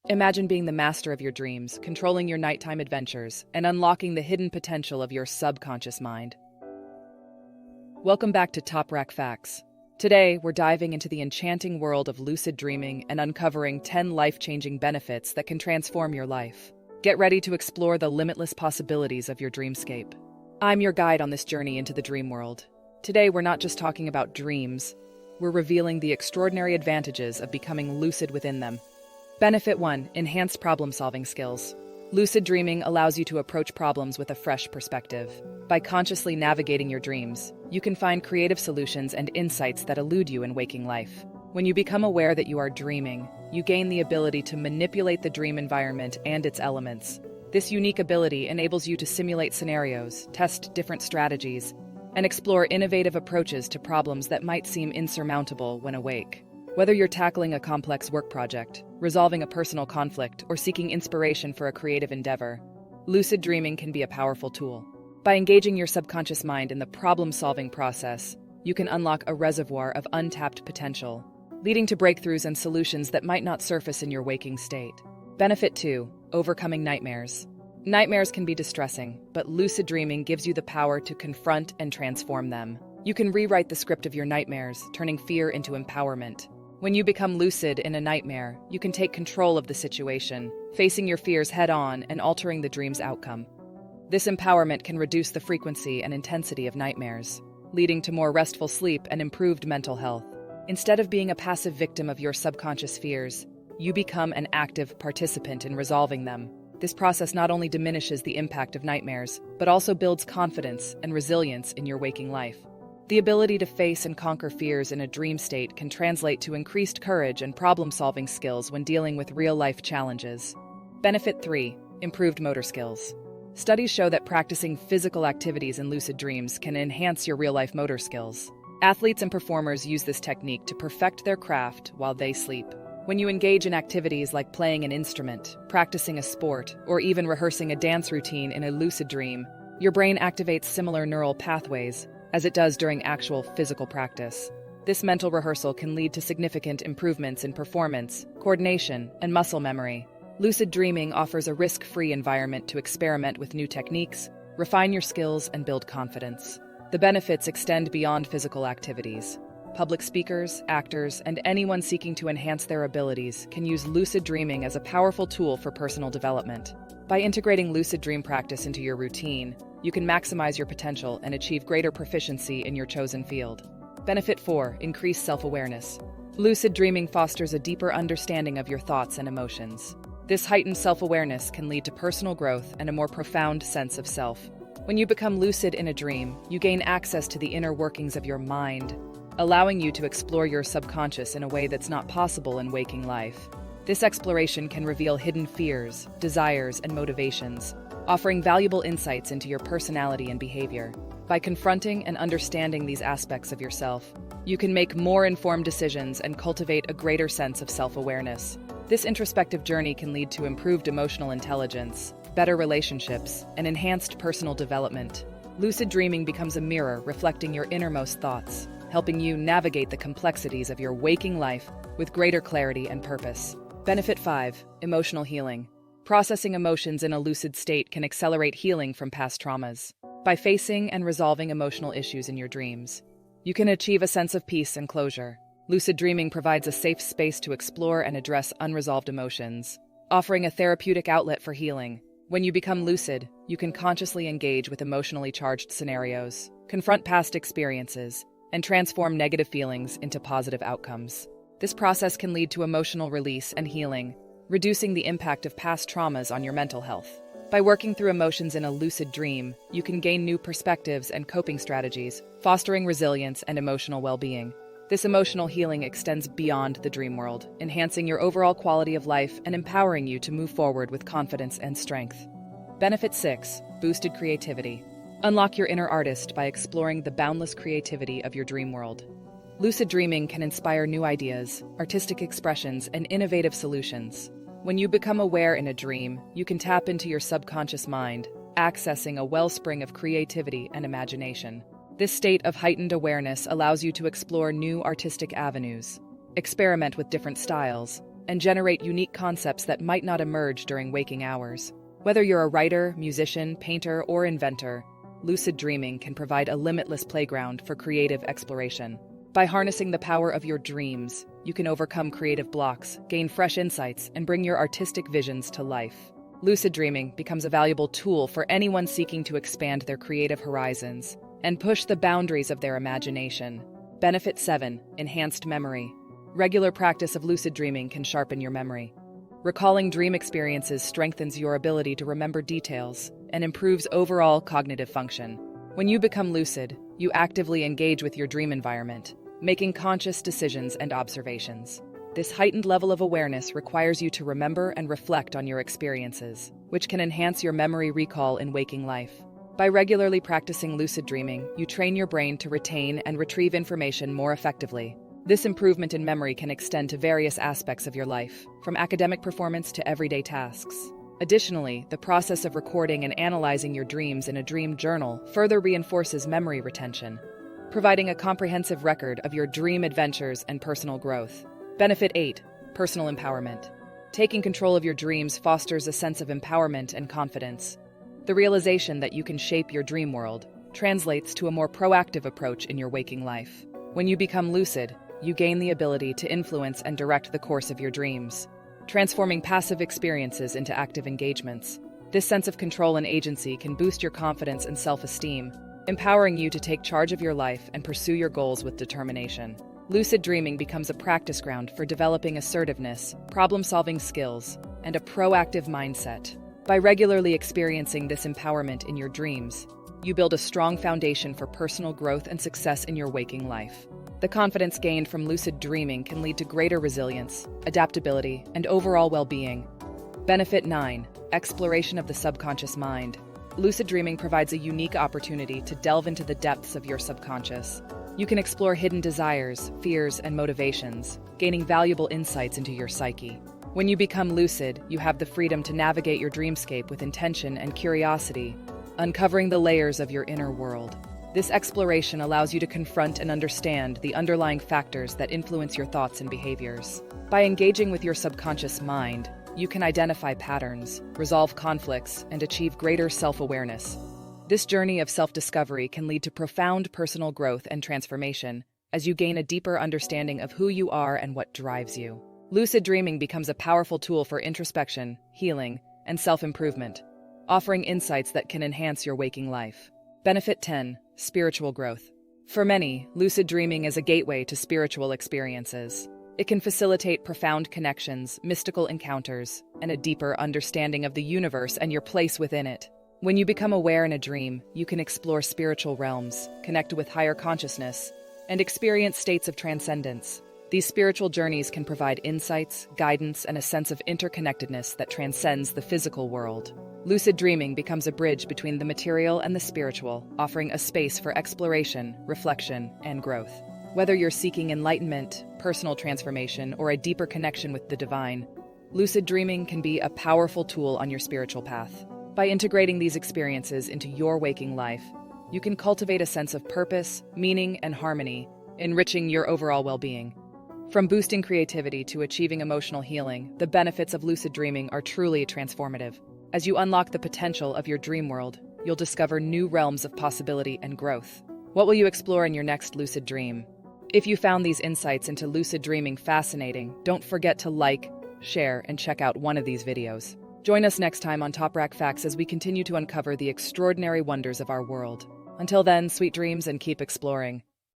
Imagine being the master of your dreams, controlling your nighttime adventures, and unlocking the hidden potential of your subconscious mind. Welcome back to Top Rack Facts. Today, we're diving into the enchanting world of lucid dreaming and uncovering 10 life-changing benefits that can transform your life. Get ready to explore the limitless possibilities of your dreamscape. I'm your guide on this journey into the dream world. Today, we're not just talking about dreams, we're revealing the extraordinary advantages of becoming lucid within them. Benefit 1. Enhanced problem-solving skills. Lucid dreaming allows you to approach problems with a fresh perspective. By consciously navigating your dreams, you can find creative solutions and insights that elude you in waking life. When you become aware that you are dreaming, you gain the ability to manipulate the dream environment and its elements. This unique ability enables you to simulate scenarios, test different strategies, and explore innovative approaches to problems that might seem insurmountable when awake. Whether you're tackling a complex work project, resolving a personal conflict, or seeking inspiration for a creative endeavor, lucid dreaming can be a powerful tool. By engaging your subconscious mind in the problem-solving process, you can unlock a reservoir of untapped potential, leading to breakthroughs and solutions that might not surface in your waking state. Benefit 2. Overcoming nightmares. Nightmares can be distressing, but lucid dreaming gives you the power to confront and transform them. You can rewrite the script of your nightmares, turning fear into empowerment. When you become lucid in a nightmare, you can take control of the situation, facing your fears head-on and altering the dream's outcome. This empowerment can reduce the frequency and intensity of nightmares, leading to more restful sleep and improved mental health. Instead of being a passive victim of your subconscious fears, you become an active participant in resolving them. This process not only diminishes the impact of nightmares, but also builds confidence and resilience in your waking life. The ability to face and conquer fears in a dream state can translate to increased courage and problem-solving skills when dealing with real-life challenges. Benefit 3. Improved motor skills. Studies show that practicing physical activities in lucid dreams can enhance your real-life motor skills. Athletes and performers use this technique to perfect their craft while they sleep. When you engage in activities like playing an instrument, practicing a sport, or even rehearsing a dance routine in a lucid dream, your brain activates similar neural pathways as it does during actual physical practice. This mental rehearsal can lead to significant improvements in performance, coordination, and muscle memory. Lucid dreaming offers a risk-free environment to experiment with new techniques, refine your skills, and build confidence. The benefits extend beyond physical activities. Public speakers, actors, and anyone seeking to enhance their abilities can use lucid dreaming as a powerful tool for personal development. By integrating lucid dream practice into your routine, you can maximize your potential and achieve greater proficiency in your chosen field. Benefit 4. Increased self-awareness. Lucid dreaming fosters a deeper understanding of your thoughts and emotions. This heightened self-awareness can lead to personal growth and a more profound sense of self. When you become lucid in a dream, you gain access to the inner workings of your mind, allowing you to explore your subconscious in a way that's not possible in waking life. This exploration can reveal hidden fears, desires, and motivations, offering valuable insights into your personality and behavior. By confronting and understanding these aspects of yourself, you can make more informed decisions and cultivate a greater sense of self-awareness. This introspective journey can lead to improved emotional intelligence, better relationships, and enhanced personal development. Lucid dreaming becomes a mirror reflecting your innermost thoughts, helping you navigate the complexities of your waking life with greater clarity and purpose. Benefit 5. Emotional healing. Processing emotions in a lucid state can accelerate healing from past traumas. By facing and resolving emotional issues in your dreams, you can achieve a sense of peace and closure. Lucid dreaming provides a safe space to explore and address unresolved emotions, offering a therapeutic outlet for healing. When you become lucid, you can consciously engage with emotionally charged scenarios, confront past experiences, and transform negative feelings into positive outcomes. This process can lead to emotional release and healing, reducing the impact of past traumas on your mental health. By working through emotions in a lucid dream, you can gain new perspectives and coping strategies, fostering resilience and emotional well-being. This emotional healing extends beyond the dream world, enhancing your overall quality of life and empowering you to move forward with confidence and strength. Benefit 6. Boosted creativity. Unlock your inner artist by exploring the boundless creativity of your dream world. Lucid dreaming can inspire new ideas, artistic expressions, and innovative solutions. When you become aware in a dream, you can tap into your subconscious mind, accessing a wellspring of creativity and imagination. This state of heightened awareness allows you to explore new artistic avenues, experiment with different styles, and generate unique concepts that might not emerge during waking hours. Whether you're a writer, musician, painter, or inventor, lucid dreaming can provide a limitless playground for creative exploration. By harnessing the power of your dreams, you can overcome creative blocks, gain fresh insights, and bring your artistic visions to life. Lucid dreaming becomes a valuable tool for anyone seeking to expand their creative horizons and push the boundaries of their imagination. Benefit 7. Enhanced memory. Regular practice of lucid dreaming can sharpen your memory. Recalling dream experiences strengthens your ability to remember details and improves overall cognitive function. When you become lucid, you actively engage with your dream environment, making conscious decisions and observations. This heightened level of awareness requires you to remember and reflect on your experiences, which can enhance your memory recall in waking life. By regularly practicing lucid dreaming, you train your brain to retain and retrieve information more effectively. This improvement in memory can extend to various aspects of your life, from academic performance to everyday tasks. Additionally, the process of recording and analyzing your dreams in a dream journal further reinforces memory retention, providing a comprehensive record of your dream adventures and personal growth. Benefit 8. Personal empowerment. Taking control of your dreams fosters a sense of empowerment and confidence. The realization that you can shape your dream world translates to a more proactive approach in your waking life. When you become lucid, you gain the ability to influence and direct the course of your dreams, transforming passive experiences into active engagements. This sense of control and agency can boost your confidence and self-esteem, empowering you to take charge of your life and pursue your goals with determination. Lucid dreaming becomes a practice ground for developing assertiveness, problem-solving skills, and a proactive mindset. By regularly experiencing this empowerment in your dreams, you build a strong foundation for personal growth and success in your waking life. The confidence gained from lucid dreaming can lead to greater resilience, adaptability, and overall well-being. Benefit 9. Exploration of the subconscious mind. Lucid dreaming provides a unique opportunity to delve into the depths of your subconscious. You can explore hidden desires, fears, and motivations, gaining valuable insights into your psyche. When you become lucid, you have the freedom to navigate your dreamscape with intention and curiosity, uncovering the layers of your inner world. This exploration allows you to confront and understand the underlying factors that influence your thoughts and behaviors. By engaging with your subconscious mind, you can identify patterns, resolve conflicts, and achieve greater self-awareness. This journey of self-discovery can lead to profound personal growth and transformation as you gain a deeper understanding of who you are and what drives you. Lucid dreaming becomes a powerful tool for introspection, healing, and self-improvement, offering insights that can enhance your waking life. Benefit 10. Spiritual growth. For many, lucid dreaming is a gateway to spiritual experiences. It can facilitate profound connections, mystical encounters, and a deeper understanding of the universe and your place within it. When you become aware in a dream, you can explore spiritual realms, connect with higher consciousness, and experience states of transcendence. These spiritual journeys can provide insights, guidance, and a sense of interconnectedness that transcends the physical world. Lucid dreaming becomes a bridge between the material and the spiritual, offering a space for exploration, reflection, and growth. Whether you're seeking enlightenment, personal transformation, or a deeper connection with the divine, lucid dreaming can be a powerful tool on your spiritual path. By integrating these experiences into your waking life, you can cultivate a sense of purpose, meaning, and harmony, enriching your overall well-being. From boosting creativity to achieving emotional healing, the benefits of lucid dreaming are truly transformative. As you unlock the potential of your dream world, you'll discover new realms of possibility and growth. What will you explore in your next lucid dream? If you found these insights into lucid dreaming fascinating, don't forget to like, share, and check out one of these videos. Join us next time on Top Rack Facts as we continue to uncover the extraordinary wonders of our world. Until then, sweet dreams and keep exploring.